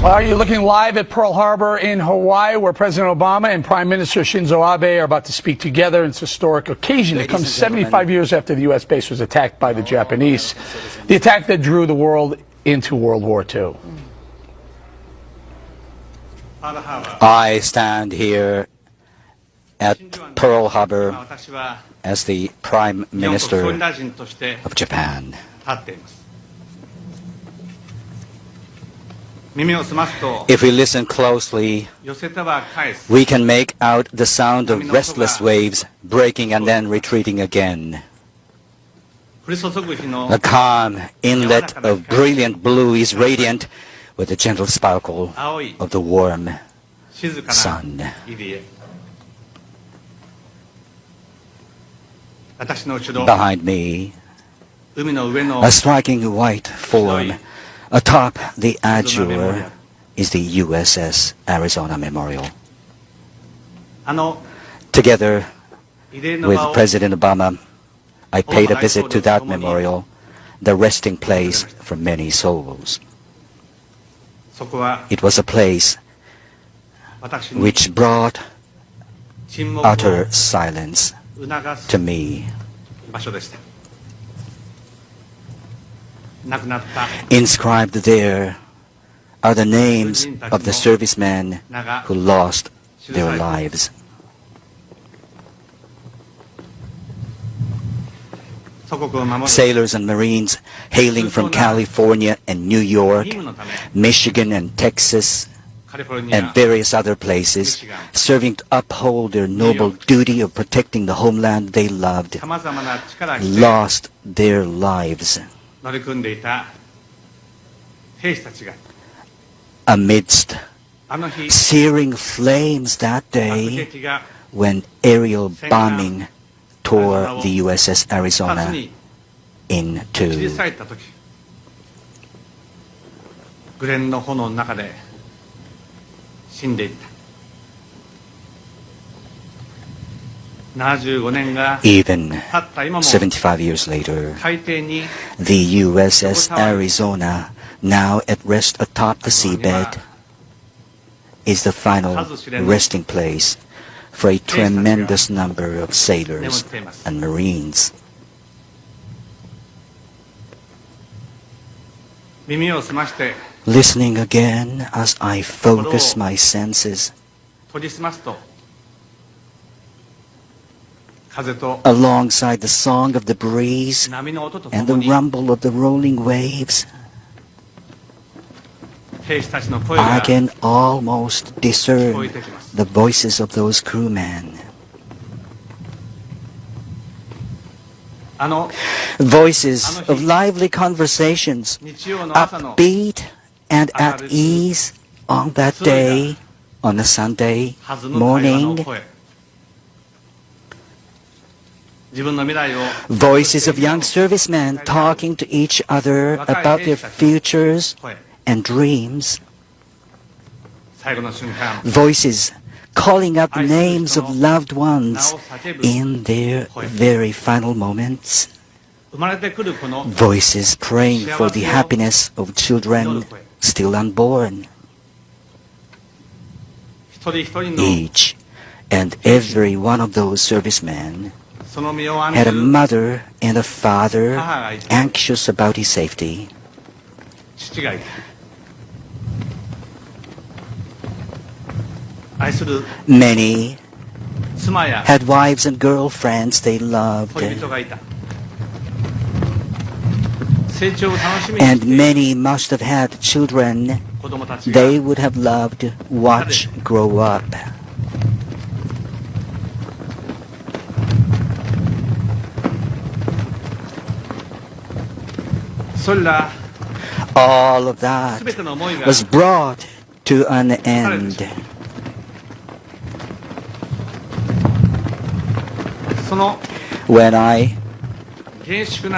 You're looking live at Pearl Harbor in Hawaii, where President Obama and Prime Minister Shinzo Abe are about to speak together. It's a historic occasion. It comes 75 years after the U.S. base was attacked by the Japanese, the attack that drew the world into World War II. I stand here at Pearl Harbor as the Prime Minister of Japan. If we listen closely, we can make out the sound of restless waves breaking and then retreating again. The calm inlet of brilliant blue is radiant with the gentle sparkle of the warm sun. Behind me, a striking white form atop the azure is the USS Arizona Memorial. Together with President Obama, I paid a visit to that memorial, the resting place for many souls. It was a place which brought utter silence to me. Inscribed there are the names of the servicemen who lost their lives. Sailors and Marines hailing from California and New York, Michigan and Texas, and various other places, serving to uphold their noble duty of protecting the homeland they loved, lost their lives amidst searing flames that day when aerial bombing tore the USS Arizona in two. Even 75 years later, the USS Arizona, now at rest atop the seabed, is the final resting place for a tremendous number of sailors and Marines. Listening again as I focus my senses, alongside the song of the breeze and the rumble of the rolling waves, I can almost discern the voices of those crewmen. Voices of lively conversations, upbeat and at ease on that day, on a Sunday morning. Voices of young servicemen talking to each other about their futures and dreams. Voices calling out the names of loved ones in their very final moments. Voices praying for the happiness of children still unborn. Each and every one of those servicemen had a mother and a father anxious about his safety. Many had wives and girlfriends they loved, and many must have had children they would have loved to watch grow up. All of that was brought to an end. When I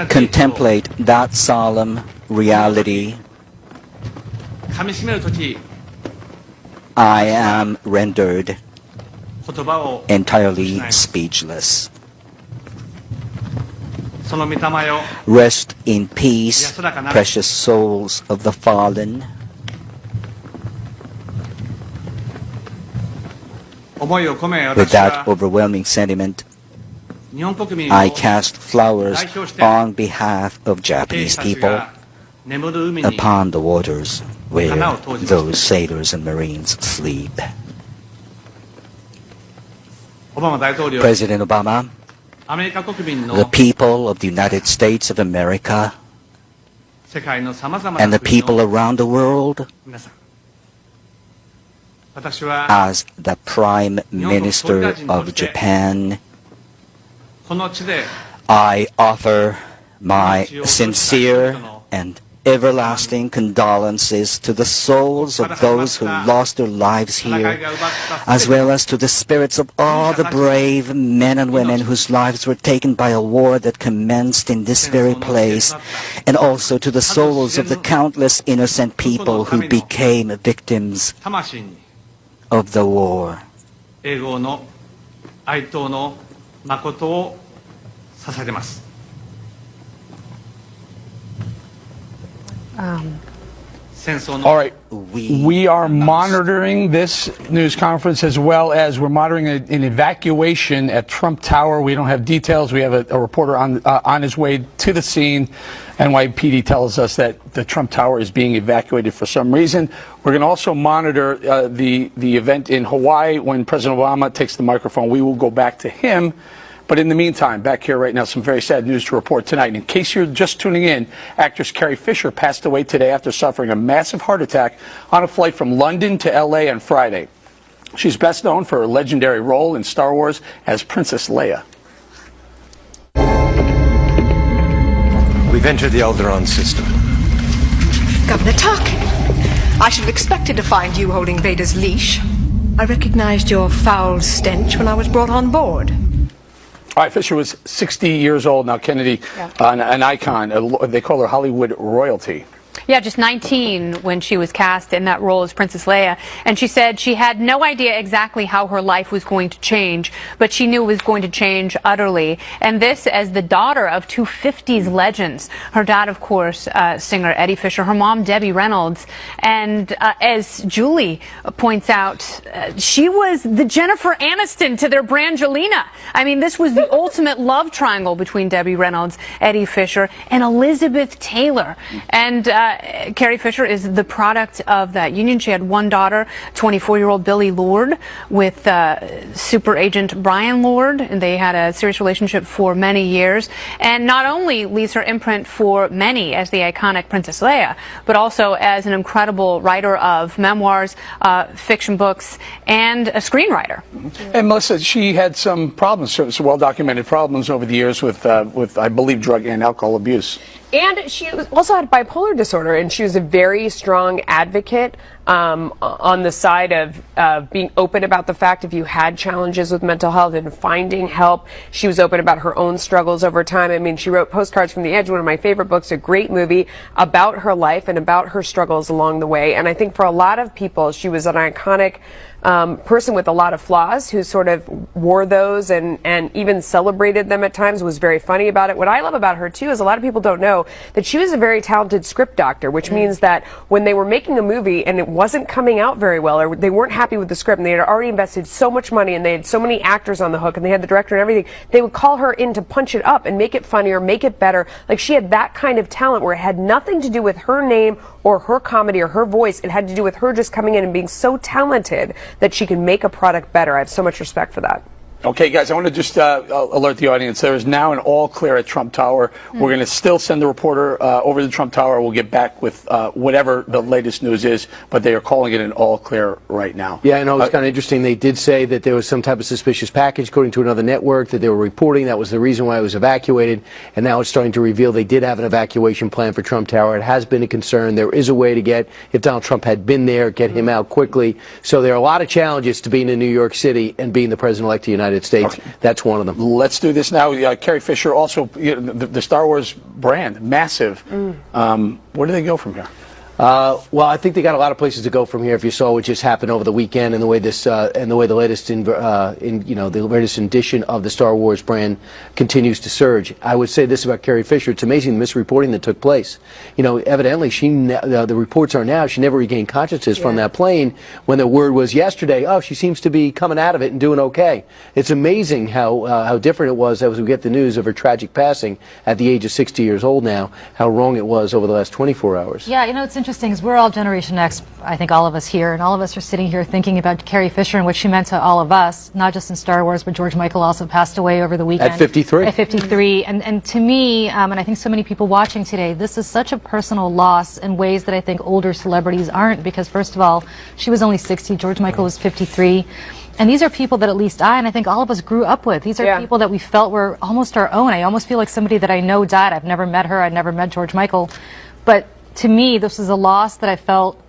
contemplate that solemn reality, I am rendered entirely speechless. Rest in peace, precious souls of the fallen. With that overwhelming sentiment, I cast flowers on behalf of Japanese people upon the waters where those sailors and Marines sleep. President Obama, the people of the United States of America, and the people around the world, as the Prime Minister of Japan, I offer my sincere and everlasting condolences to the souls of those who lost their lives here, as well as to the spirits of all the brave men and women whose lives were taken by a war that commenced in this very place, and also to the souls of the countless innocent people who became victims of the war. All right. We are monitoring this news conference as well as we're monitoring an evacuation at Trump Tower. We don't have details. We have a reporter on his way to the scene. NYPD tells us that the Trump Tower is being evacuated for some reason. We're going to also monitor the event in Hawaii. When President Obama takes the microphone, we will go back to him. But in the meantime, back here right now, some very sad news to report tonight. In case you're just tuning in, actress Carrie Fisher passed away today after suffering a massive heart attack on a flight from London to L.A. on Friday. She's best known for her legendary role in Star Wars as Princess Leia. We've entered the Alderaan system. Governor Tarkin, I should have expected to find you holding Vader's leash. I recognized your foul stench when I was brought on board. All right, Fisher was 60 years old now. Kennedy, an icon. They call her Hollywood royalty. Yeah, just 19 when she was cast in that role as Princess Leia. And she said she had no idea exactly how her life was going to change, but she knew it was going to change utterly. And this as the daughter of two 50s legends. Her dad, of course, singer Eddie Fisher, her mom, Debbie Reynolds. And as Julie points out, she was the Jennifer Aniston to their Brangelina. I mean, this was the ultimate love triangle between Debbie Reynolds, Eddie Fisher, and Elizabeth Taylor. And Carrie Fisher is the product of that union. She had one daughter, 24-year-old Billie Lourd, with super agent Brian Lourd, and they had a serious relationship for many years. And not only leaves her imprint for many as the iconic Princess Leia, but also as an incredible writer of memoirs, fiction books, and a screenwriter. And Melissa, she had some problems, some well-documented problems over the years with, I believe, drug and alcohol abuse. And she also had bipolar disorder, and she was a very strong advocate on the side of being open about the fact if you had challenges with mental health and finding help. She was open about her own struggles over time. I mean, she wrote Postcards from the Edge, one of my favorite books, a great movie about her life and about her struggles along the way. And I think for a lot of people, she was an iconic person with a lot of flaws who sort of wore those and even celebrated them at times, was very funny about it. What I love about her, too, is a lot of people don't know that she was a very talented script doctor, which means that when they were making a movie and it wasn't coming out very well, or they weren't happy with the script and they had already invested so much money and they had so many actors on the hook and they had the director and everything, they would call her in to punch it up and make it funnier, make it better. Like, she had that kind of talent where it had nothing to do with her name or her comedy or her voice. It had to do with her just coming in and being so talented that she can make a product better. I have so much respect for that. Okay, guys, I want to just alert the audience. There is now an all clear at Trump Tower. We're going to still send the reporter over to Trump Tower. We'll get back with whatever the latest news is, but they are calling it an all clear right now. Yeah, I know. It's kind of interesting. They did say that there was some type of suspicious package, according to another network, that they were reporting. That was the reason why it was evacuated. And now it's starting to reveal they did have an evacuation plan for Trump Tower. It has been a concern. There is a way to get, if Donald Trump had been there, get him out quickly. So there are a lot of challenges to being in New York City and being the president-elect of the United States. Okay. That's one of them. Let's do this now. Carrie Fisher, also the Star Wars brand, massive. Where do they go from here? Well, I think they got a lot of places to go from here. If you saw what just happened over the weekend, and the way this, and the way the latest, the latest edition of the Star Wars brand continues to surge. I would say this about Carrie Fisher: it's amazing the misreporting that took place. Evidently, the reports are now she never regained consciousness from that plane. When the word was yesterday, oh, she seems to be coming out of it and doing okay. It's amazing how different it was as we get the news of her tragic passing at the age of 60 years old now. How wrong it was over the last 24 hours. Yeah, it's interesting is we're all Generation X, I think all of us here, and all of us are sitting here thinking about Carrie Fisher and what she meant to all of us, not just in Star Wars, but George Michael also passed away over the weekend. At 53. At 53. And to me, and I think so many people watching today, this is such a personal loss in ways that I think older celebrities aren't, because first of all, she was only 60, George Michael was 53. And these are people that at least and I think all of us grew up with. These are people that we felt were almost our own. I almost feel like somebody that I know died. I've never met her. I've never met George Michael. But to me, this was a loss that I felt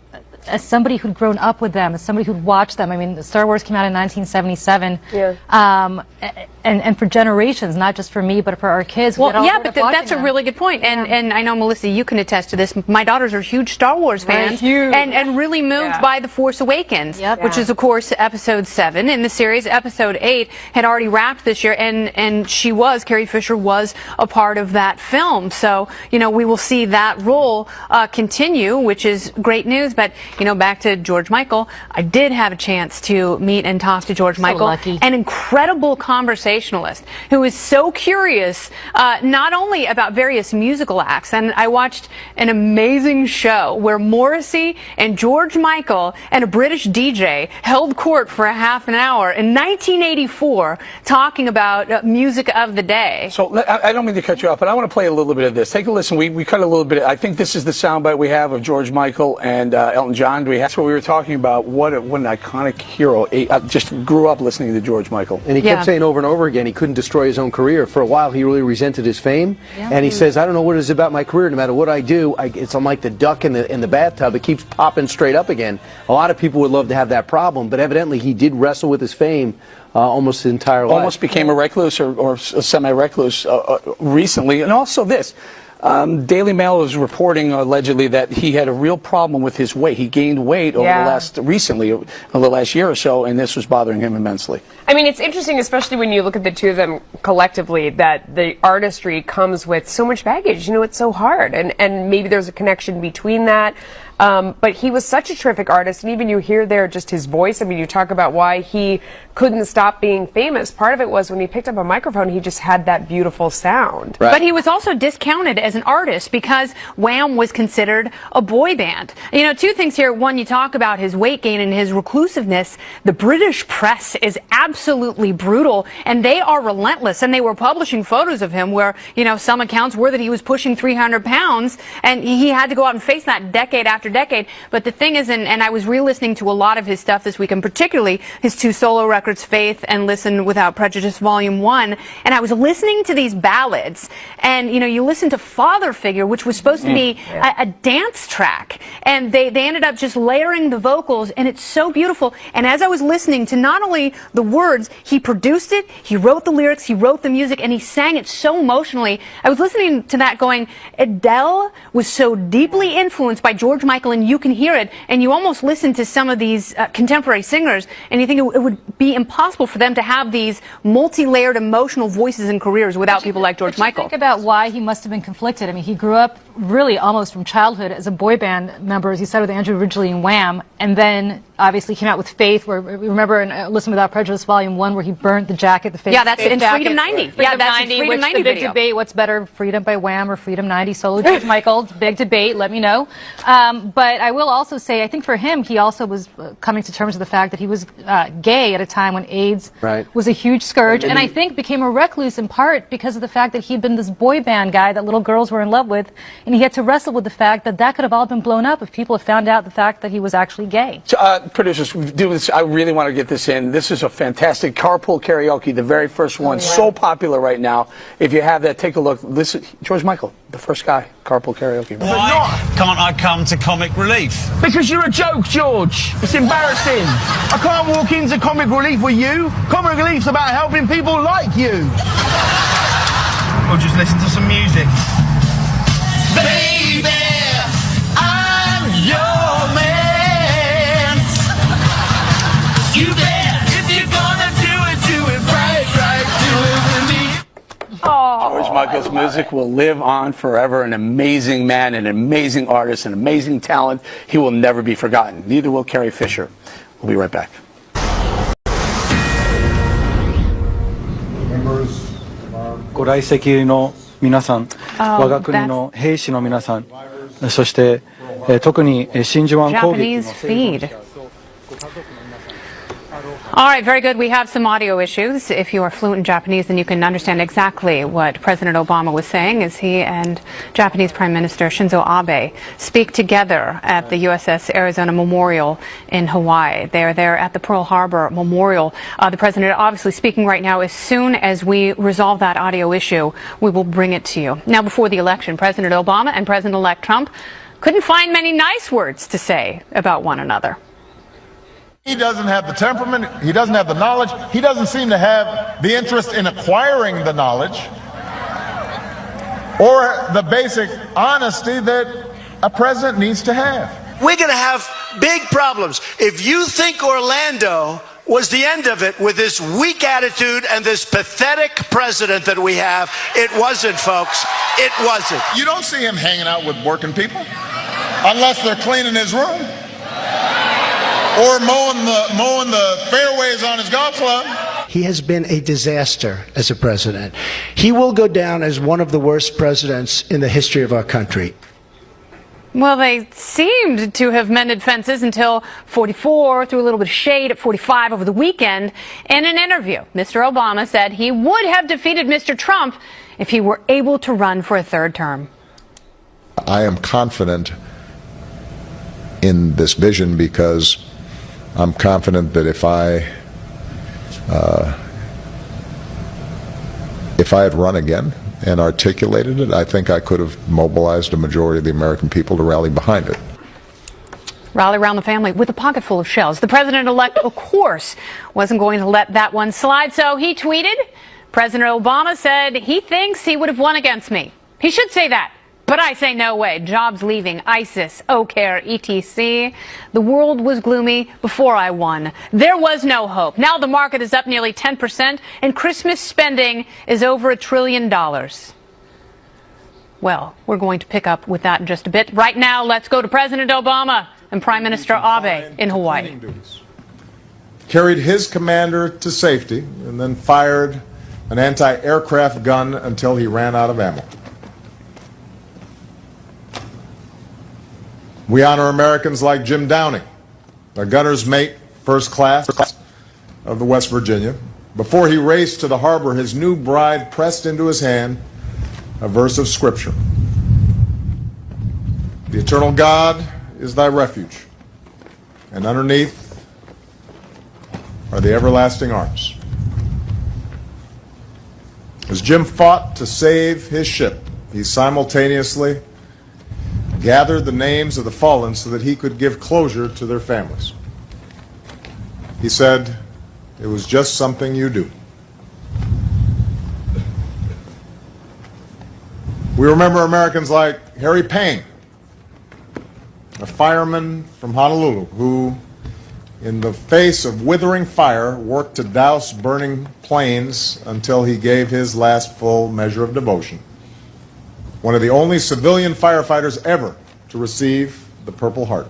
as somebody who'd grown up with them, as somebody who'd watched them. I mean, Star Wars came out in 1977. And for generations, not just for me, but for our kids. Well, yeah, but that's a really good point. And I know, Melissa, you can attest to this. My daughters are huge Star Wars fans and really moved by The Force Awakens, which is, of course, Episode 7 in the series. Episode 8 had already wrapped this year, and Carrie Fisher was a part of that film. So, we will see that role continue, which is great news. But, back to George Michael, I did have a chance to meet and talk to George Michael. Lucky. An incredible conversationalist who is so curious not only about various musical acts, and I watched an amazing show where Morrissey and George Michael and a British DJ held court for a half an hour in 1984 talking about music of the day. So I don't mean to cut you off, but I want to play a little bit of this. Take a listen. We cut a little bit. I think this is the soundbite we have of George Michael and Elton John. That's what we were talking about. What an iconic hero. I just grew up listening to George Michael. And he kept saying over and over again he couldn't destroy his own career. For a while he really resented his fame, and he says, I don't know what it is about my career, no matter what I do, I'm like the duck in the bathtub, it keeps popping straight up again. A lot of people would love to have that problem, but evidently he did wrestle with his fame almost his entire life. Almost became a recluse or semi-recluse recently. And also this, Daily Mail is reporting allegedly that he had a real problem with his weight. He gained weight over the last year or so, and this was bothering him immensely. I mean, it's interesting, especially when you look at the two of them collectively, that the artistry comes with so much baggage. It's so hard, and maybe there's a connection between that. But he was such a terrific artist, and even you hear there just his voice. I mean, you talk about why he couldn't stop being famous. Part of it was when he picked up a microphone, he just had that beautiful sound. Right. But he was also discounted as an artist because Wham was considered a boy band. Two things here. One, you talk about his weight gain and his reclusiveness. The British press is absolutely brutal, and they are relentless. And they were publishing photos of him where, some accounts were that he was pushing 300 pounds, and he had to go out and face that decade after decade. But the thing is, and I was re-listening to a lot of his stuff this week, and particularly his two solo records, Faith and Listen Without Prejudice Volume 1, and I was listening to these ballads, and you listen to Father Figure, which was supposed to be a dance track, and they ended up just layering the vocals, and it's so beautiful. And as I was listening to not only the words, he produced it, he wrote the lyrics, he wrote the music, and he sang it so emotionally. I was listening to that going, Adele was so deeply influenced by George Michael, and you can hear it, and you almost listen to some of these contemporary singers, and you think it would be impossible for them to have these multi-layered emotional voices and careers without people like George Michael. Think about why he must have been conflicted. I mean, he grew up really almost from childhood as a boy band member, as you said, with Andrew Ridgeley and Wham, and then obviously came out with Faith, where remember in Listen Without Prejudice Volume 1, where he burnt the jacket, the Faith. Yeah, that's in jacket. Freedom 90. Freedom That's 90, in Freedom which 90 the big video. debate, what's better, Freedom by Wham or Freedom 90 solo George Michael? Big debate, let me know. But I will also say, I think for him, he also was coming to terms with the fact that he was gay at a time when AIDS was a huge scourge, and I think became a recluse in part because of the fact that he'd been this boy band guy that little girls were in love with, and he had to wrestle with the fact that that could have all been blown up if people had found out the fact that he was actually gay. So, producers, do this. I really want to get this in. This is a fantastic Carpool Karaoke, the very first one, so popular right now. If you have that, take a look. Listen, George Michael, the first guy, Carpool Karaoke. Why can't I come to Comic Relief? Because you're a joke, George. It's embarrassing. I can't walk into Comic Relief with you. Comic Relief's about helping people like you. Or just listen to some music. Baby, I'm Michael's music will live on forever. An amazing man, an amazing artist, an amazing talent. He will never be forgotten. Neither will Carrie Fisher. We'll be right back. ご来席の皆さん、我が国の兵士の皆さん、そして特に真珠湾攻撃の成功者。 All right, very good. We have some audio issues. If you are fluent in Japanese, then you can understand exactly what President Obama was saying as he and Japanese Prime Minister Shinzo Abe speak together at the USS Arizona Memorial in Hawaii. They are there at the Pearl Harbor Memorial. The President obviously speaking right now. As soon as we resolve that audio issue, we will bring it to you. Now, before the election, President Obama and President-elect Trump couldn't find many nice words to say about one another. He doesn't have the temperament, he doesn't have the knowledge, he doesn't seem to have the interest in acquiring the knowledge or the basic honesty that a president needs to have. We're going to have big problems. If you think Orlando was the end of it with this weak attitude and this pathetic president that we have, it wasn't, folks. It wasn't. You don't see him hanging out with working people unless they're cleaning his room. Or mowing the fairways on his golf club. He has been a disaster as a president. He will go down as one of the worst presidents in the history of our country. Well, they seemed to have mended fences until 44 threw a little bit of shade at 45 over the weekend. In an interview, Mr. Obama said he would have defeated Mr. Trump if he were able to run for a third term. I am confident in this vision because I'm confident that if I had run again and articulated it, I think I could have mobilized a majority of the American people to rally behind it. Rally around the family with a pocket full of shells. The president-elect, of course, wasn't going to let that one slide, so he tweeted. President Obama said he thinks he would have won against me. He should say that. But I say no way. Jobs leaving, ISIS, O'Care, etc. The world was gloomy before I won. There was no hope. Now the market is up nearly 10% and Christmas spending is over $1 trillion. Well, we're going to pick up with that in just a bit. Right now, let's go to President Obama and Prime Minister Abe in Hawaii. Carried his commander to safety and then fired an anti-aircraft gun until he ran out of ammo. We honor Americans like Jim Downing, a gunner's mate, first class of the West Virginia. Before he raced to the harbor, his new bride pressed into his hand a verse of Scripture. The eternal God is thy refuge, and underneath are the everlasting arms. As Jim fought to save his ship, he simultaneously gathered the names of the fallen so that he could give closure to their families. He said, "It was just something you do." We remember Americans like Harry Payne, a fireman from Honolulu who, in the face of withering fire, worked to douse burning planes until he gave his last full measure of devotion. One of the only civilian firefighters ever to receive the Purple Heart.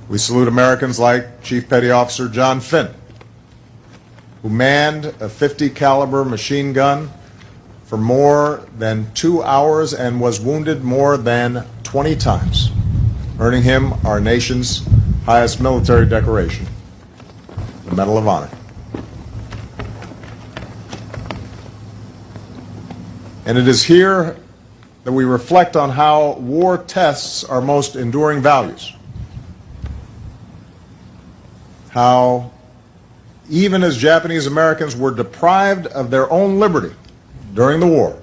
We salute Americans like Chief Petty Officer John Finn, who manned a .50 caliber machine gun for more than 2 hours and was wounded more than 20 times, earning him our nation's highest military decoration, the Medal of Honor. And it is here that we reflect on how war tests our most enduring values. How, even as Japanese Americans were deprived of their own liberty during the war,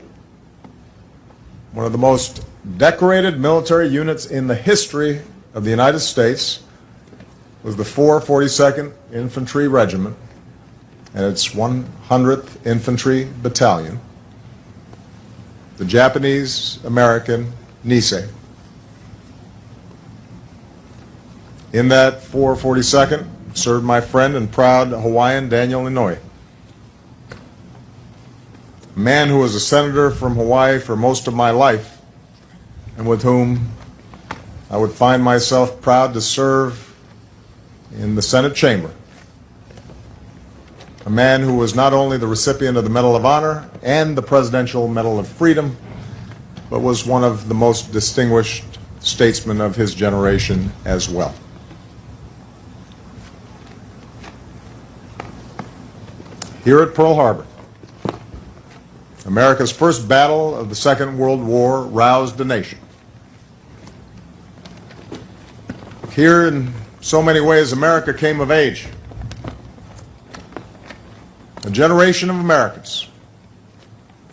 one of the most decorated military units in the history of the United States was the 442nd Infantry Regiment and its 100th Infantry Battalion, the Japanese-American Nisei. In that 442nd served my friend and proud Hawaiian Daniel Inouye. a man who was a senator from Hawaii for most of my life, and with whom I would find myself proud to serve in the Senate chamber. A man who was not only the recipient of the Medal of Honor and the Presidential Medal of Freedom, but was one of the most distinguished statesmen of his generation as well. Here at Pearl Harbor, America's first battle of the Second World War roused the nation. Here, in so many ways, America came of age. A generation of Americans,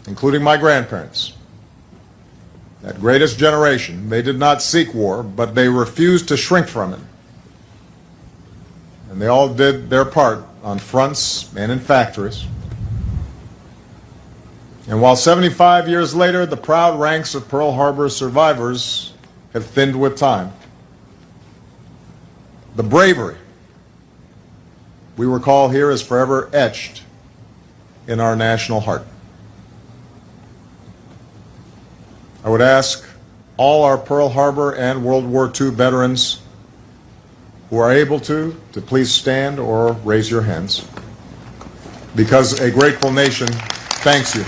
including my grandparents, that greatest generation, they did not seek war, but they refused to shrink from it. And they all did their part on fronts and in factories. And while 75 years later, the proud ranks of Pearl Harbor survivors have thinned with time, the bravery we recall here is forever etched in our national heart. I would ask all our Pearl Harbor and World War II veterans who are able to please stand or raise your hands, because a grateful nation thanks you.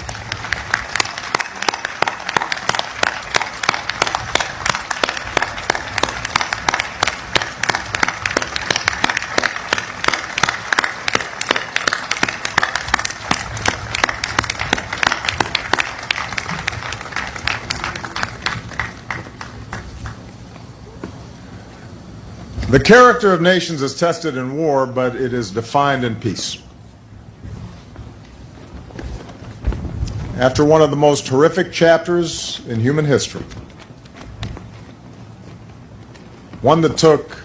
The character of nations is tested in war, but it is defined in peace. After one of the most horrific chapters in human history, one that took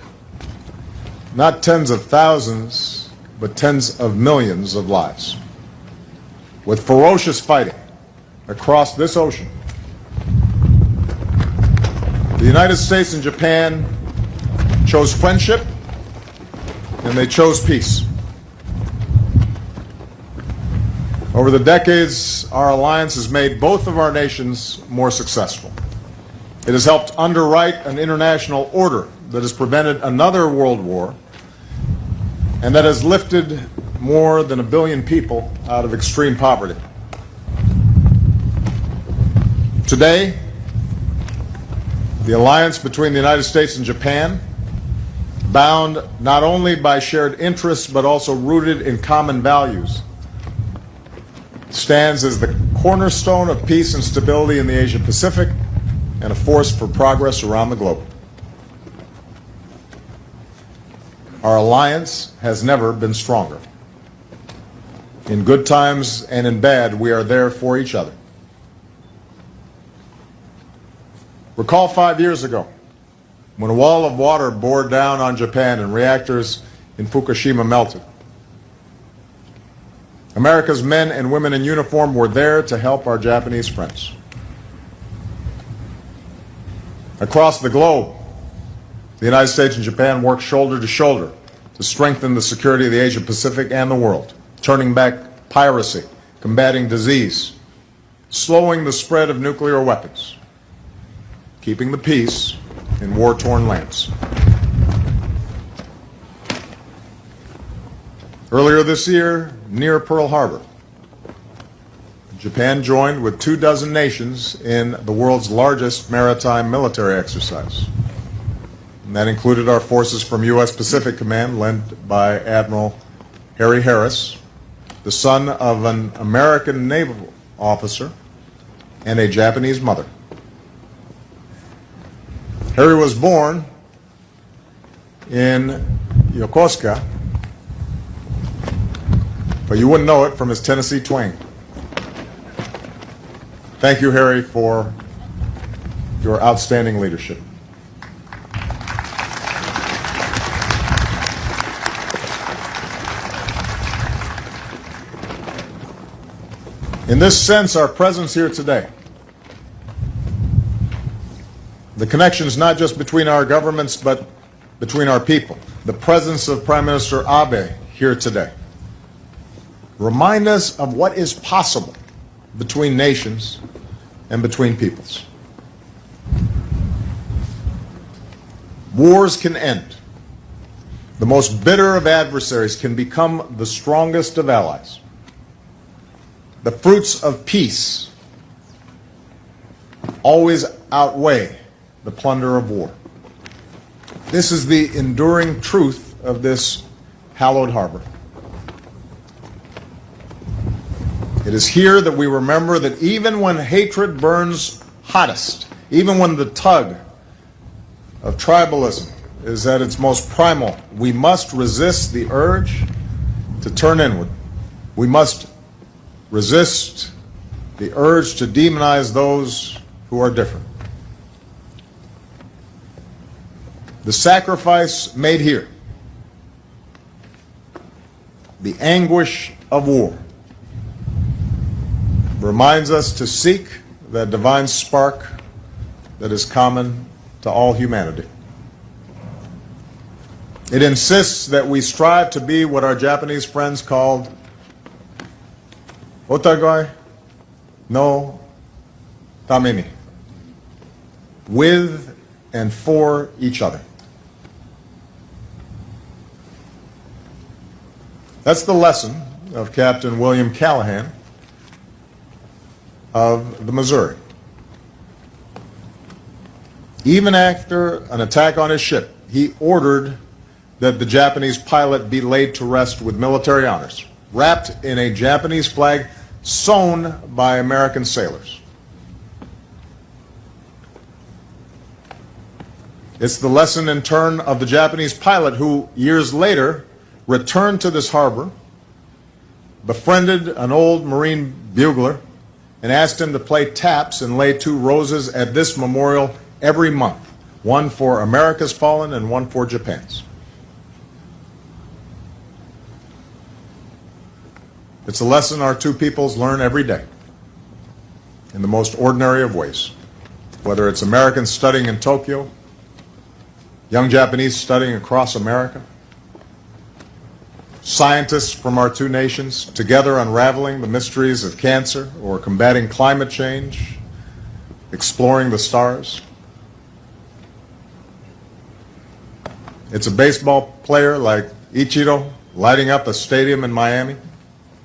not tens of thousands, but tens of millions of lives, with ferocious fighting across this ocean, the United States and Japan chose friendship, and they chose peace. Over the decades, our alliance has made both of our nations more successful. It has helped underwrite an international order that has prevented another world war and that has lifted more than 1 billion people out of extreme poverty. Today, the alliance between the United States and Japan, bound not only by shared interests but also rooted in common values, stands as the cornerstone of peace and stability in the Asia-Pacific and a force for progress around the globe. Our alliance has never been stronger. In good times and in bad, we are there for each other. Recall 5 years ago, when a wall of water bore down on Japan and reactors in Fukushima melted. America's men and women in uniform were there to help our Japanese friends. Across the globe, the United States and Japan worked shoulder to shoulder to strengthen the security of the Asia-Pacific and the world, turning back piracy, combating disease, slowing the spread of nuclear weapons, keeping the peace in war-torn lands. Earlier this year, near Pearl Harbor, Japan joined with 24 nations in the world's largest maritime military exercise. And that included our forces from U.S. Pacific Command, led by Admiral Harry Harris, the son of an American naval officer and a Japanese mother. Harry was born in Yokosuka, but you wouldn't know it from his Tennessee twang. Thank you, Harry, for your outstanding leadership. In this sense, our presence here today, the connections not just between our governments, but between our people, the presence of Prime Minister Abe here today, remind us of what is possible between nations and between peoples. Wars can end. The most bitter of adversaries can become the strongest of allies. The fruits of peace always outweigh the plunder of war. This is the enduring truth of this hallowed harbor. It is here that we remember that even when hatred burns hottest, even when the tug of tribalism is at its most primal, we must resist the urge to turn inward. We must resist the urge to demonize those who are different. The sacrifice made here, the anguish of war, reminds us to seek that divine spark that is common to all humanity. It insists that we strive to be what our Japanese friends called otagai no tameni, with and for each other. That's the lesson of Captain William Callahan of the Missouri. Even after an attack on his ship, he ordered that the Japanese pilot be laid to rest with military honors, wrapped in a Japanese flag sewn by American sailors. It's the lesson in turn of the Japanese pilot who, years later, returned to this harbor, befriended an old Marine bugler, and asked him to play taps and lay 2 roses at this memorial every month, one for America's fallen and one for Japan's. It's a lesson our two peoples learn every day in the most ordinary of ways, whether it's Americans studying in Tokyo, young Japanese studying across America, scientists from our two nations together unraveling the mysteries of cancer or combating climate change, exploring the stars. It's a baseball player like Ichiro lighting up a stadium in Miami,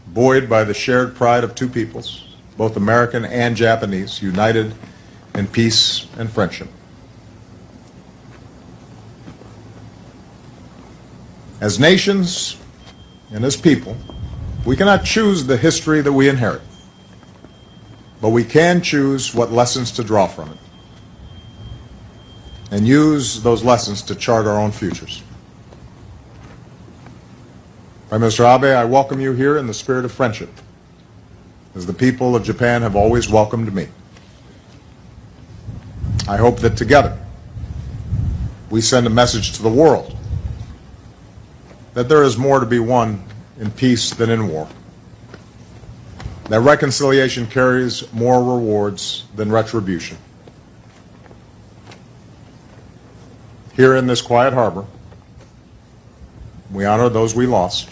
buoyed by the shared pride of two peoples, both American and Japanese, united in peace and friendship. As nations and as people, we cannot choose the history that we inherit, but we can choose what lessons to draw from it and use those lessons to chart our own futures. Prime Minister Abe, I welcome you here in the spirit of friendship, as the people of Japan have always welcomed me. I hope that together we send a message to the world that there is more to be won in peace than in war, that reconciliation carries more rewards than retribution. Here in this quiet harbor, we honor those we lost,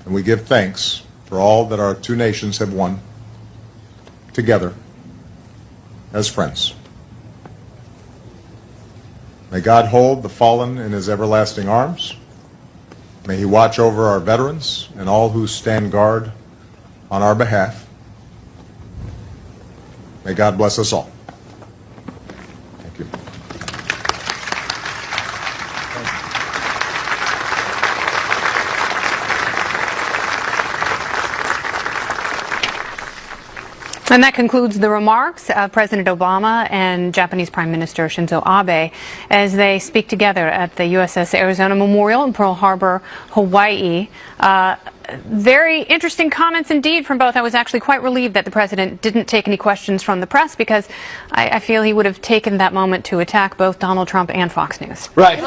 and we give thanks for all that our two nations have won together as friends. May God hold the fallen in his everlasting arms. May he watch over our veterans and all who stand guard on our behalf. May God bless us all. Thank you. And that concludes the remarks of President Obama and Japanese Prime Minister Shinzo Abe as they speak together at the USS Arizona Memorial in Pearl Harbor, Hawaii. Very interesting comments indeed from both. I was actually quite relieved that the president didn't take any questions from the press, because I feel he would have taken that moment to attack both Donald Trump and Fox News. Right.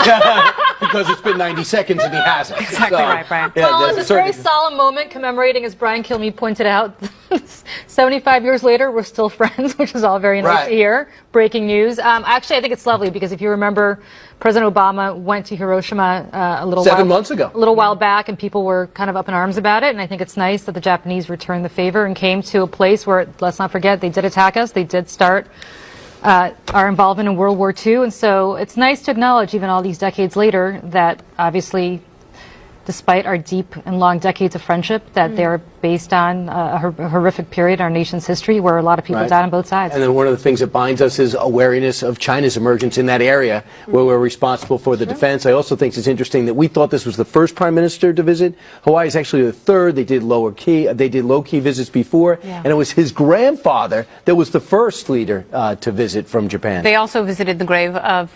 because it's been 90 seconds and he hasn't. Exactly right, Brian. Well, in this very solemn moment commemorating, as Brian Kilmeade pointed out, 75 years later, we're still friends, which is all very nice to hear. Breaking news. Actually, I think it's lovely because if you remember, President Obama went to Hiroshima a little 7 months ago. A little while back, and people were kind of up in arms about it. And I think it's nice that the Japanese returned the favor and came to a place where, let's not forget, they did attack us. They did start our involvement in World War II. And so it's nice to acknowledge, even all these decades later, that obviously, despite our deep and long decades of friendship, that they're based on a horrific period in our nation's history where a lot of people died on both sides. And then one of the things that binds us is awareness of China's emergence in that area where we're responsible for the defense. I also think it's interesting that we thought this was the first prime minister to visit. Hawaii is actually the third. They did low-key visits before, and it was his grandfather that was the first leader to visit from Japan. They also visited the grave of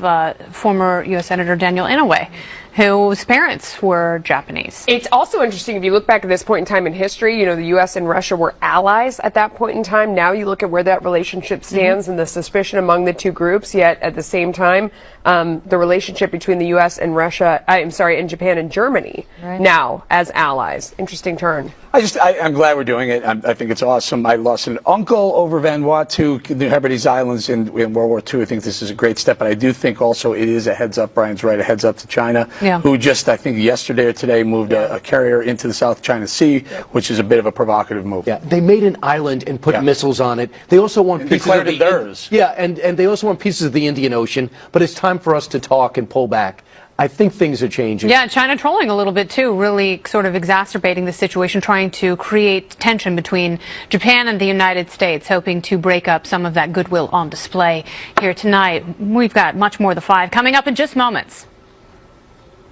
former U.S. Senator Daniel Inouye, whose parents were Japanese. It's also interesting if you look back at this point in time in history, you know, the U.S. and Russia were allies at that point in time. Now you look at where that relationship stands and the suspicion among the two groups, yet at the same time, the relationship between the U.S. and Russia, and Japan and Germany now as allies. Interesting turn. I'm glad we're doing it. I think it's awesome. I lost an uncle over Vanuatu, New Hebrides Islands in World War II. I think this is a great step, but I do think also it is a heads up, Brian's right, a heads up to China, who just, I think yesterday or today, moved a carrier into the South China Sea, which is a bit of a provocative move. Yeah, they made an island and put missiles on it. They also want pieces of the theirs. and they also want pieces of the Indian Ocean, but it's time for us to talk and pull back. I think things are changing. Yeah, China trolling a little bit too, really sort of exacerbating the situation, trying to create tension between Japan and the United States, hoping to break up some of that goodwill on display here tonight. We've got much more of the 5 coming up in just moments.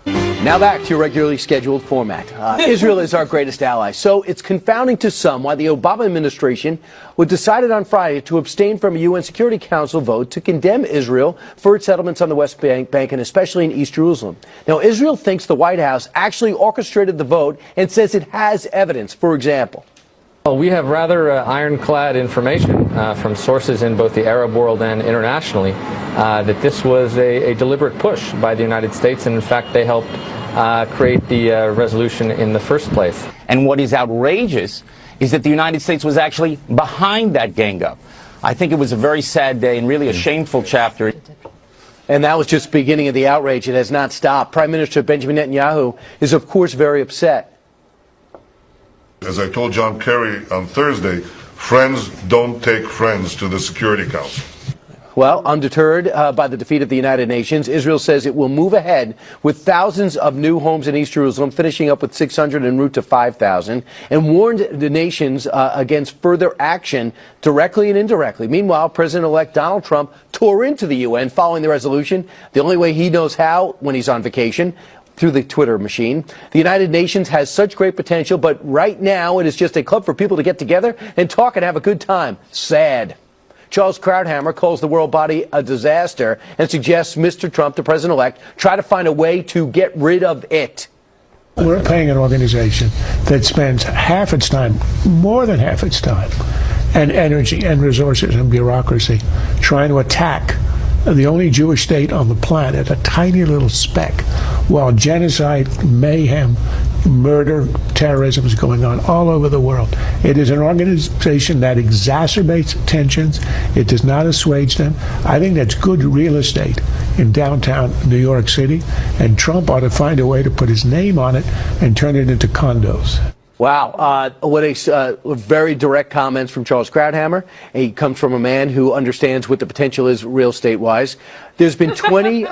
Now back to your regularly scheduled format. Israel is our greatest ally, so it's confounding to some why the Obama administration would decided on Friday to abstain from a UN Security Council vote to condemn Israel for its settlements on the West Bank and especially in East Jerusalem. Now, Israel thinks the White House actually orchestrated the vote and says it has evidence. For example, well, we have rather ironclad information from sources in both the Arab world and internationally that this was a deliberate push by the United States, and in fact they helped create the resolution in the first place. And what is outrageous is that the United States was actually behind that gang up. I think it was a very sad day and really a shameful chapter. And that was just the beginning of the outrage. It has not stopped. Prime Minister Benjamin Netanyahu is, of course, very upset. As I told John Kerry on Thursday, friends don't take friends to the Security Council. Well, undeterred by the defeat of the United Nations, Israel says it will move ahead with thousands of new homes in East Jerusalem, finishing up with 600 en route to 5,000, and warned the nations against further action directly and indirectly. Meanwhile, President-elect Donald Trump tore into the UN following the resolution, the only way he knows how when he's on vacation, through the Twitter machine. The United Nations has such great potential, but right now it is just a club for people to get together and talk and have a good time. Sad. Charles Krauthammer calls the world body a disaster and suggests Mr. Trump, the president-elect, try to find a way to get rid of it. We're paying an organization that spends half its time, more than half its time, and energy and resources and bureaucracy trying to attack the only Jewish state on the planet, a tiny little speck, while genocide, mayhem, murder, terrorism is going on all over the world. It is an organization that exacerbates tensions. It does not assuage them. I think that's good real estate in downtown New York City, and Trump ought to find a way to put his name on it and turn it into condos. Wow, what a very direct comments from Charles Krauthammer. He comes from a man who understands what the potential is real estate-wise. There's been 20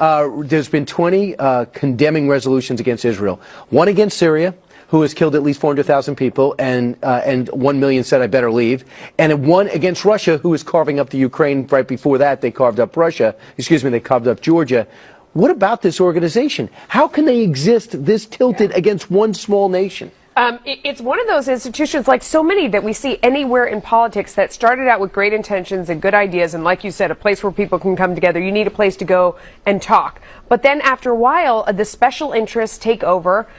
condemning resolutions against Israel. One against Syria, who has killed at least 400,000 people, and 1 million said I better leave, and one against Russia, who is carving up the Ukraine. Right before that, they carved up they carved up Georgia. What about this organization? How can they exist this tilted against one small nation? It's one of those institutions, like so many that we see anywhere in politics, that started out with great intentions and good ideas, and like you said, a place where people can come together. You need a place to go and talk. But then after a while, the special interests take over.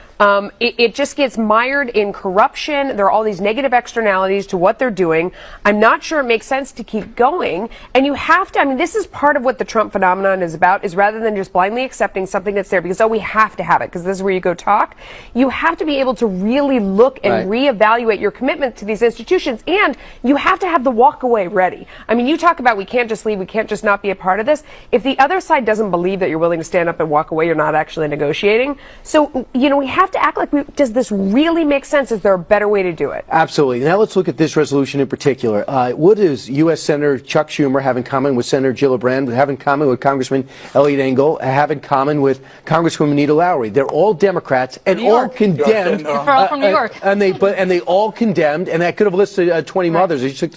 It just gets mired in corruption. There are all these negative externalities to what they're doing. I'm not sure it makes sense to keep going. And you have to, I mean, this is part of what the Trump phenomenon is about, is rather than just blindly accepting something that's there because, oh, we have to have it because this is where you go talk. You have to be able to really look and reevaluate your commitment to these institutions, and you have to have the walk away ready. I mean, you talk about we can't just leave, we can't just not be a part of this. If the other side doesn't believe that you're willing to stand up and walk away, you're not actually negotiating. So, you know, we have to act like, does this really make sense? Is there a better way to do it? Absolutely. Now let's look at this resolution in particular. What does U.S. Senator Chuck Schumer have in common with Senator Gillibrand, have in common with Congressman Eliot Engel, have in common with Congresswoman Nita Lowry? They're all Democrats and all condemned. They're all from New York. And they all condemned, and I could have listed 20 others. You took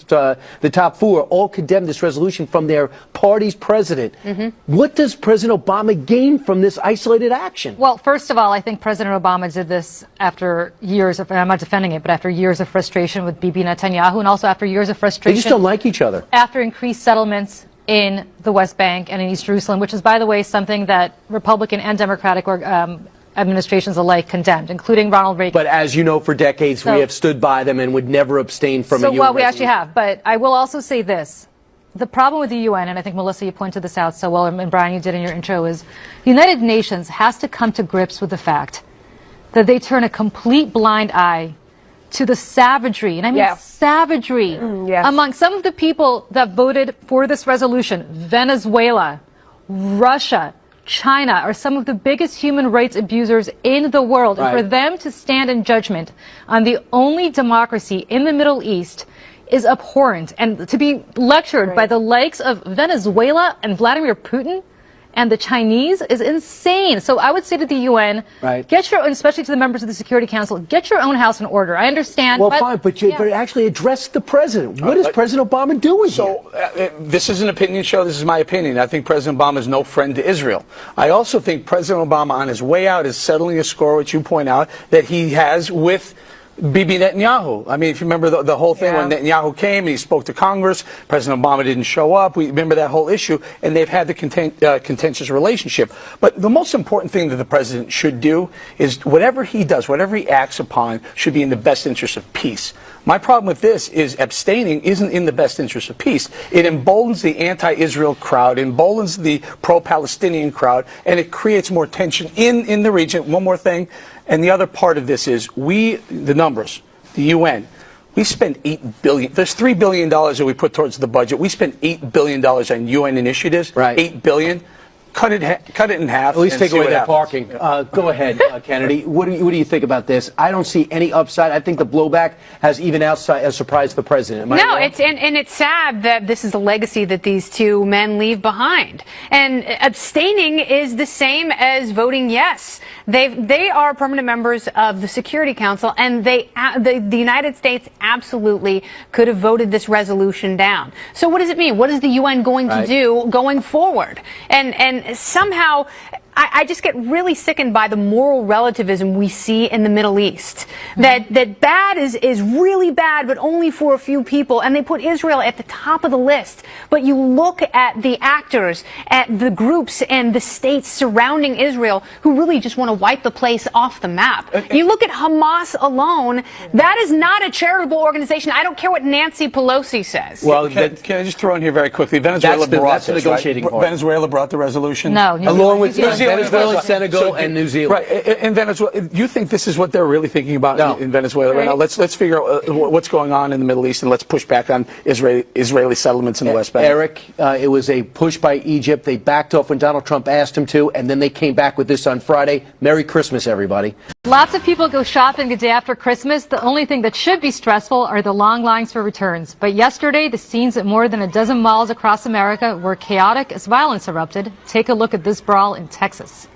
the top 4, all condemned this resolution from their party's president. What does President Obama gain from this isolated action? Well, first of all, I think President Obama did this after years of, and I'm not defending it, but after years of frustration with Bibi Netanyahu, and also after years of frustration. They just don't like each other. After increased settlements in the West Bank and in East Jerusalem, which is, by the way, something that Republican and Democratic administrations alike condemned, including Ronald Reagan. But as you know, for decades, we have stood by them and would never abstain from a UN well, we resolution. actually have. But I will also say this. The problem with the UN, and I think, Melissa, you pointed this out so well, and Brian, you did in your intro, is the United Nations has to come to grips with the fact that they turn a complete blind eye to the savagery, and I mean savagery, among some of the people that voted for this resolution. Venezuela, Russia, China are some of the biggest human rights abusers in the world. And for them to stand in judgment on the only democracy in the Middle East is abhorrent. And to be lectured by the likes of Venezuela and Vladimir Putin and the Chinese is insane. So I would say to the UN, get your own, especially to the members of the Security Council, get your own house in order. I understand. Well, fine, but actually address the president. What is President Obama doing here? This is an opinion show. This is my opinion. I think President Obama is no friend to Israel. I also think President Obama, on his way out, is settling a score, which you point out, that he has with Bibi Netanyahu. I mean, if you remember the whole thing when Netanyahu came and he spoke to Congress, President Obama didn't show up. We remember that whole issue, and they've had the contentious relationship. But the most important thing that the president should do is whatever he does, whatever he acts upon, should be in the best interest of peace. My problem with this is abstaining isn't in the best interest of peace. It emboldens the anti-Israel crowd, emboldens the pro-Palestinian crowd, and it creates more tension in the region. One more thing. And the other part of this is the numbers, the UN. We spend $8 billion. There's $3 billion that we put towards the budget. We spend $8 billion on UN initiatives. $8 billion. Cut it in half. At least take away that parking. Go ahead, Kennedy. What do you think about this? I don't see any upside. I think the blowback has even surprised the president. No, it's sad that this is a legacy that these two men leave behind. And abstaining is the same as voting yes. They are permanent members of the Security Council, and the United States absolutely could have voted this resolution down. So what does it mean? What is the UN going to do going forward? And somehow I just get really sickened by the moral relativism we see in the Middle East. That bad is really bad, but only for a few people. And they put Israel at the top of the list. But you look at the actors, at the groups and the states surrounding Israel who really just want to wipe the place off the map. You look at Hamas alone, that is not a charitable organization. I don't care what Nancy Pelosi says. Well, can I just throw in here very quickly? Venezuela brought the negotiating part. Venezuela brought the resolution? No. Along with Venezuela, Senegal, and New Zealand. Right. In Venezuela, do you think this is what they're really thinking about in Venezuela right now? Let's figure out what's going on in the Middle East, and let's push back on Israeli settlements in the West Bank. Eric, it was a push by Egypt. They backed off when Donald Trump asked them to, and then they came back with this on Friday. Merry Christmas, everybody. Lots of people go shopping the day after Christmas. The only thing that should be stressful are the long lines for returns. But yesterday, the scenes at more than a dozen malls across America were chaotic as violence erupted. Take a look at this brawl in Texas.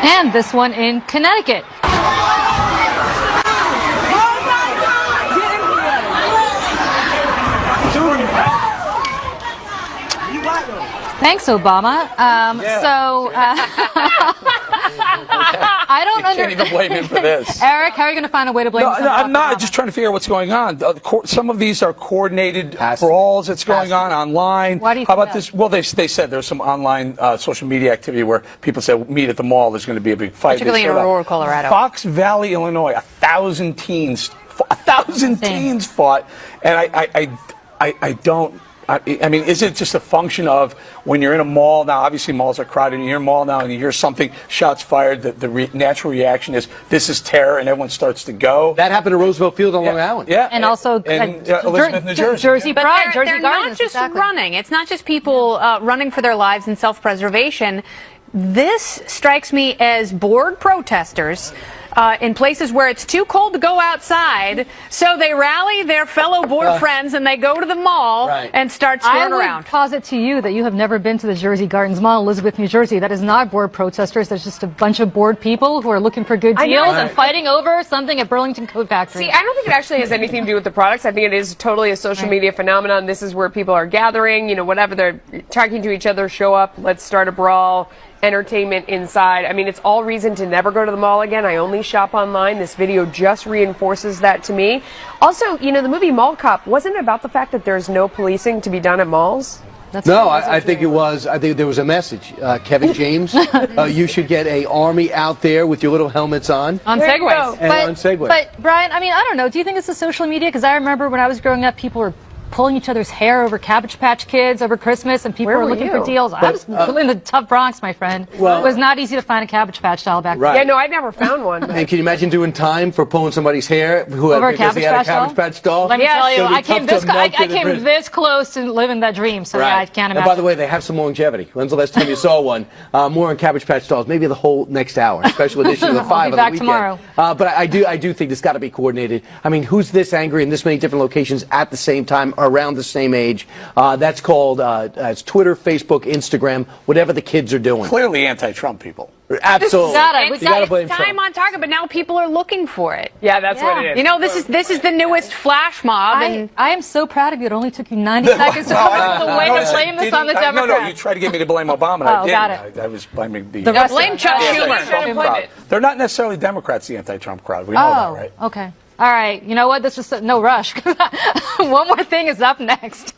And this one in Connecticut. Thanks, Obama. I don't can't even blame him for this. Eric, how are you going to find a way to blame No, someone I'm else? not. Just trying to figure out what's going on. Some of these are coordinated brawls that's going on online. Why do you How think about this? Well, they said there's some online social media activity where people said meet at the mall. There's going to be a big fight. Particularly in Aurora, Colorado. Fox Valley, Illinois. 1,000 teens. 1,000 teens fought, and I don't. I mean, is it just a function of when you're in a mall now? Obviously, malls are crowded. And you're in a mall now, and you hear something, shots fired. The natural reaction is this is terror, and everyone starts to go. That happened at Roosevelt Field on Long Island. Yeah, And also Elizabeth, New Jersey. Jersey But Pride, they're Jersey not Gardens, just exactly. running. It's not just people running for their lives and self-preservation. This strikes me as bored protesters in places where it's too cold to go outside, so they rally their fellow bored friends and they go to the mall and start screwing I around. would posit to you that you have never been to the Jersey Gardens Mall, Elizabeth, New Jersey. That is not bored protesters. That's just a bunch of bored people who are looking for good I know. deals and fighting over something at Burlington Coat Factory. See, I don't think it actually has anything to do with the products. I think it is totally a social media phenomenon. This is where people are gathering, whatever, they're talking to each other, show up, let's start a brawl, entertainment inside. I mean, it's all reason to never go to the mall again. I only shop online. This video just reinforces that to me. Also, the movie Mall Cop wasn't about the fact that there's no policing to be done at malls. No, I think it was. I think there was a message. Kevin James, you should get a army out there with your little helmets on. On Segways. And on Segways. But, Brian, I mean, I don't know. Do you think it's the social media? Because I remember when I was growing up, people were pulling each other's hair over Cabbage Patch Kids over Christmas, and people Where were were looking you? for deals. I was in the tough Bronx, my friend. Well- it was not easy to find a Cabbage Patch doll back Right. then. Yeah, no, I never found one. And can you imagine doing time for pulling somebody's hair Over a because he Cabbage had a Patch Cabbage Patch doll? Let me tell you, It'd be I came, tough to this, I melt it in came prison. this close to living that dream, so yeah, I can't And imagine. by the way, they have some longevity. When's the last time you saw one? More on Cabbage Patch dolls. Maybe the whole next hour. Special edition of the 5 I'll be on the back weekend. tomorrow. But I do think it's got to be coordinated. I mean, who's this angry in this many different locations at the same time, around the same age? That's called it's Twitter, Facebook, Instagram, whatever the kids are doing. Clearly anti-Trump people. Absolutely. It's You gotta blame time Trump. on target, but now people are looking for it. Yeah, that's what it is. This is the newest flash mob. And I am so proud of you. It only took you 90 seconds to come up with a way to blame this on the Democrats. No, you tried to get me to blame Obama. And I Oh, didn't. got it. I was blaming the blame Chuck Schumer. anti-Trump crowd. They're not necessarily Democrats, the anti-Trump crowd. We know that, right? Okay. All right. You know what? This was no rush. One more thing is up next.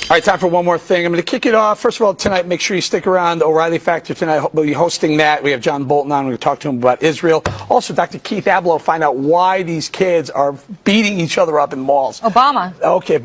All right, time for one more thing. I'm going to kick it off. First of all, tonight, make sure you stick around. The O'Reilly Factor tonight, we'll be hosting that. We have John Bolton on. We're going to talk to him about Israel. Also, Dr. Keith Abloh, find out why these kids are beating each other up in malls. Obama. Okay, we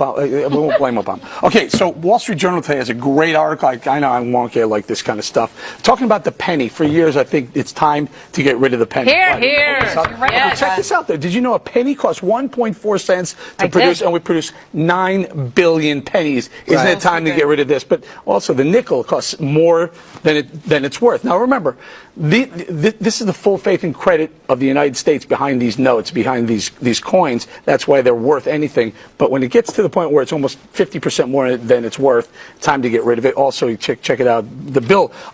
won't blame Obama. Okay, so Wall Street Journal today has a great article. I know I'm wonky. I like this kind of stuff. Talking about the penny. For years, I think it's time to get rid of the penny. Here, Right. here. Okay, check this out, though. Did you know a penny costs 1.4 cents to produce, and we produce 9 billion pennies? Isn't it time to get rid of this? But also, the nickel costs more than it's worth. Now, remember, this is the full faith and credit of the United States behind these notes, behind these coins. That's why they're worth anything. But when it gets to the point where it's almost 50% more than it's worth, time to get rid of it. Also, check it out.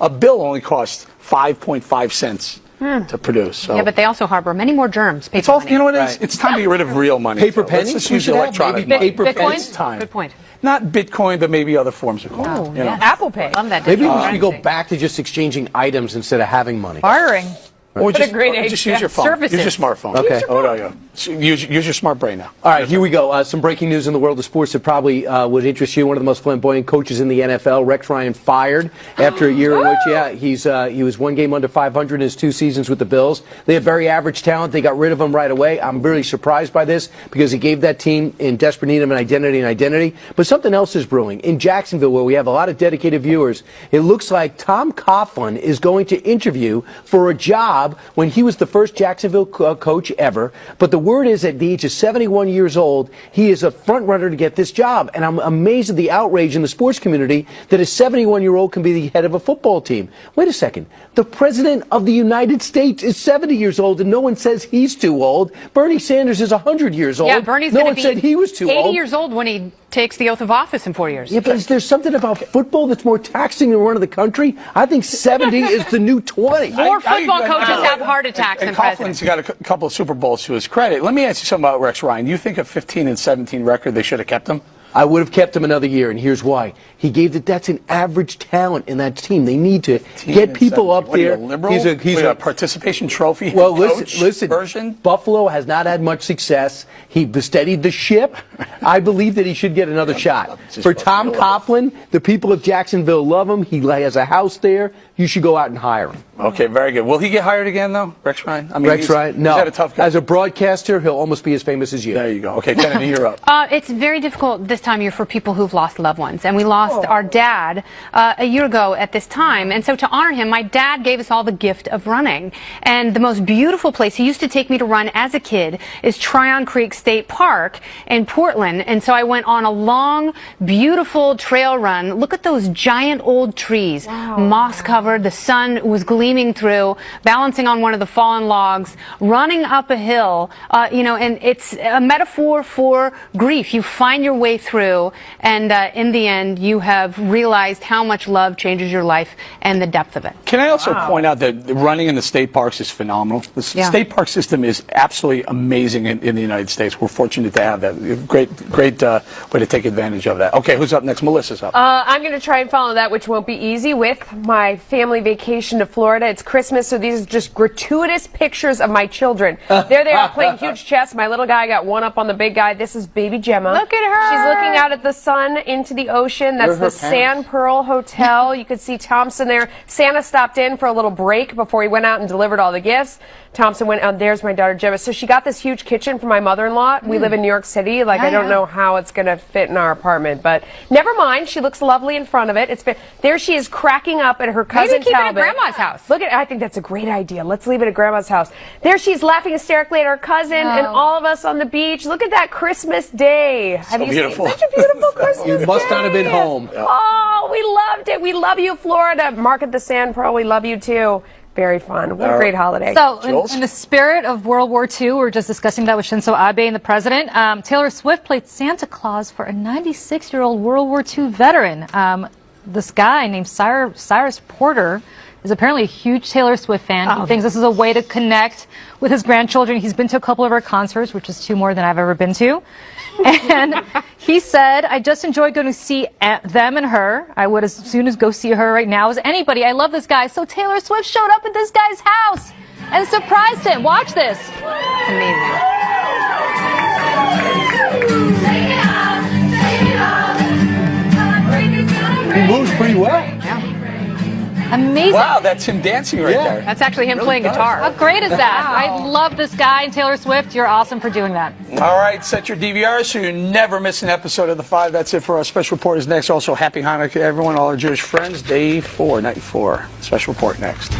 A bill only costs 5.5 cents. To produce. So. Yeah, but they also harbor many more germs. It's all, you know what it is? It's time to get rid of real money. Paper So pennies? Let's just We use should have electronic maybe money. paper pennies? It's time. Good point. Not Bitcoin, but maybe other forms of coin. Oh, you know. yeah. Apple Pay. Love that. Maybe we digital should go currency. back to just exchanging items instead of having money. Bartering. Or just, a great or age. just use your phone. Services. Use your smartphone. Okay. Oh, no, yeah. Use your smart brain now. All right, here we go. Some breaking news in the world of sports that probably would interest you. One of the most flamboyant coaches in the NFL, Rex Ryan, fired after a year in which, he was one game under 500 in his 2 seasons with the Bills. They have very average talent. They got rid of him right away. I'm really surprised by this because he gave that team in desperate need of an identity. But something else is brewing. In Jacksonville, where we have a lot of dedicated viewers, it looks like Tom Coughlin is going to interview for a job when he was the first Jacksonville coach ever. But the word is at the age of 71 years old, he is a front runner to get this job. And I'm amazed at the outrage in the sports community that a 71-year-old can be the head of a football team. Wait a second. The president of the United States is 70 years old, and no one says he's too old. Bernie Sanders is 100 years old. Yeah, Bernie's no going one to be said he was too 80 old. years old when he takes the oath of office in 4 years. Yeah, but is there something about football that's more taxing than running the country? I think 70 is the new 20. More football coaches have heart attacks than And presidents. Coughlin's got a couple of Super Bowls to his credit. Let me ask you something about Rex Ryan. You think a 15-17 record, they should have kept him? I would have kept him another year, and here's why. He gave that's an average talent in that team. They need to get people up What are you, there. a liberal? He's a participation trophy. Well, coach listen. Version? Buffalo has not had much success. He steadied the ship. I believe that he should get another shot. For Tom Coughlin, the people of Jacksonville love him. He has a house there. You should go out and hire him. Okay, very good. Will he get hired again, though, Rex Ryan? I mean, Rex Ryan? No. He's had a tough guy. As a broadcaster, he'll almost be as famous as you. There you go. Okay, Kennedy, you're up. It's very difficult this time of year for people who've lost loved ones. And we lost our dad a year ago at this time. And so to honor him, my dad gave us all the gift of running. And the most beautiful place he used to take me to run as a kid is Tryon Creek State Park in Portland. And so I went on a long, beautiful trail run. Look at those giant old trees, moss covered. The sun was gleaming through, balancing on one of the fallen logs, running up a hill, and it's a metaphor for grief. You find your way through, and in the end, you have realized how much love changes your life and the depth of it. Can I also point out that running in the state parks is phenomenal? The state park system is absolutely amazing in the United States. We're fortunate to have that. Great way to take advantage of that. Okay, who's up next? Melissa's up. I'm going to try and follow that, which won't be easy, with my family vacation to Florida. It's Christmas, so these are just gratuitous pictures of my children. There they are playing huge chess. My little guy got one up on the big guy. This is baby Gemma. Look at her. She's looking out at the sun into the ocean. That's the Sand Pearl Hotel. You could see Thompson there. Santa stopped in for a little break before he went out and delivered all the gifts. Thompson went out. There's my daughter Gemma. So she got this huge kitchen for my mother-in-law. We live in New York City. I don't know how it's going to fit in our apartment, but never mind. She looks lovely in front of it. There she is, cracking up at her cousin Maybe keep Talbot. it at Grandma's house. Look at. I think that's a great idea. Let's leave it at Grandma's house. There she's laughing hysterically at her cousin and all of us on the beach. Look at that Christmas day. Have you seen such a beautiful Christmas You must day? not have been home. Oh, we loved it. We love you, Florida. Mark at the Sand Pearl. We love you too. Very fun. What a great holiday. So, in the spirit of World War II, we were just discussing that with Shinzo Abe and the president. Taylor Swift played Santa Claus for a 96-year-old World War II veteran. This guy named Cyrus Porter is apparently a huge Taylor Swift fan. He thinks this is a way to connect with his grandchildren. He's been to a couple of her concerts, which is 2 more than I've ever been to. And he said, I just enjoyed going to see them and her. I would as soon as go see her right now as anybody. I love this guy. So Taylor Swift showed up at this guy's house and surprised him. Watch this. Amazing. He moves pretty well. Amazing. Wow, that's him dancing right there. That's actually him playing guitar. How great is that? I love this guy, and Taylor Swift, you're awesome for doing that. All right, set your DVRs so you never miss an episode of The Five. That's it for our special report is next. Also, happy Hanukkah to everyone, all our Jewish friends. Day 4, night 4. Special report next.